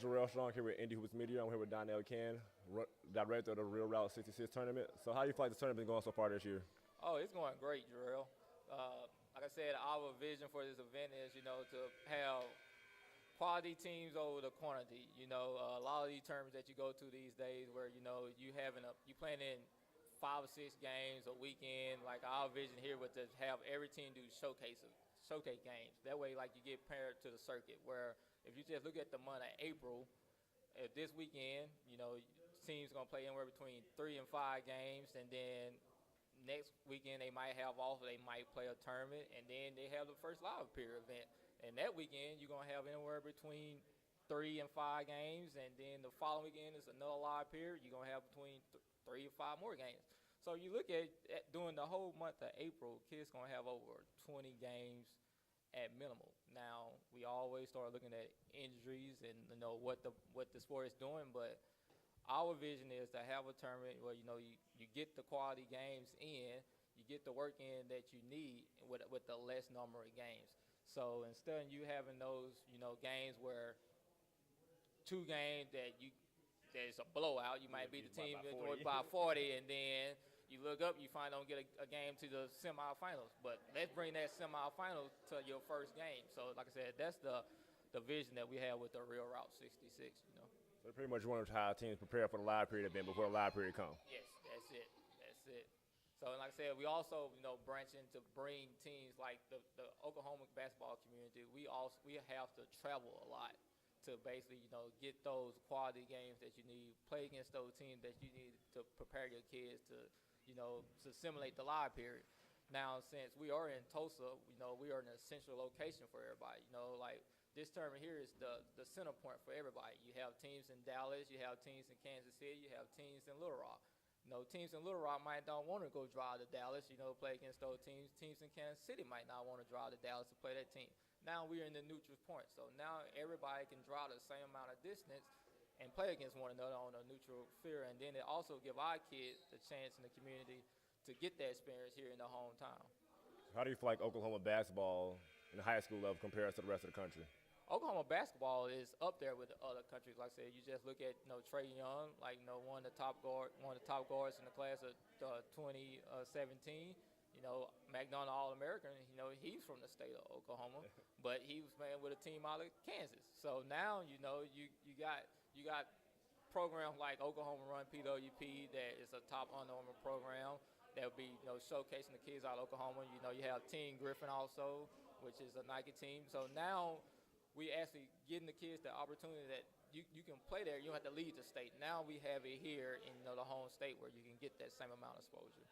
is Jarrell Strong here with Indie Hoops Media. I'm here with Donell Cann, director of the Real Route 66 tournament. So how do you feel like the tournament been going so far this year? Oh, it's going great, Jarrell. Like I said, our vision for this event is, to have quality teams over the quantity. A lot of these tournaments that you go to these days where, you playing in 5 or 6 games a weekend. Like our vision here was to have every team do showcase games. That way, like you get paired to the circuit where if you just look at the month of April, this weekend, teams going to play anywhere between 3 and 5 games, and then next weekend they might have off, they might play a tournament, and then they have the first live period event. And that weekend you're going to have anywhere between 3 and 5 games, and then the following weekend is another live period. You're going to have between 3 and 5 more games. So you look at during the whole month of April, kids going to have over 20 games at minimal. Now, we always start looking at injuries and what the sport is doing, but our vision is to have a tournament where you get the quality games in, you get the work in that you need with the less number of games. So instead of you having those games where 2 games there's a blowout, you might beat the team by 40, and then you look up, you find don't get a game to the semifinals. But let's bring that semifinals to your first game. So like I said, that's the vision that we have with the Real Route 66. So pretty much want how teams prepare for the live period event before the live period comes. Yes, that's it. So like I said, we also branch into bring teams like the Oklahoma basketball community. We have to travel a lot to basically get those quality games that you need, play against those teams that you need to prepare your kids to to simulate the live period. Now, since we are in Tulsa, we are an essential location for everybody. Like this tournament here is the center point for everybody. You have teams in Dallas, you have teams in Kansas City, you have teams in Little Rock. Teams in Little Rock might not want to go drive to Dallas, play against those teams. Teams in Kansas City might not want to drive to Dallas to play that team. Now we're in the neutral point, so now everybody can drive the same amount of distance and play against one another on a neutral field, and then it also give our kids the chance in the community to get that experience here in the hometown. How do you feel like Oklahoma basketball in the high school level compares to the rest of the country? Oklahoma basketball is up there with the other countries. Like I said, you just look at Trey Young, one of the top guards in the class of 2017. McDonald All-American. He's from the state of Oklahoma, but he was playing with a team out of Kansas. So now you got programs like Oklahoma Run PWP that is a top Under Armour program that will be showcasing the kids out of Oklahoma. You have Team Griffin also, which is a Nike team. So now we actually getting the kids the opportunity that you can play there. You don't have to leave the state. Now we have it here in the home state where you can get that same amount of exposure.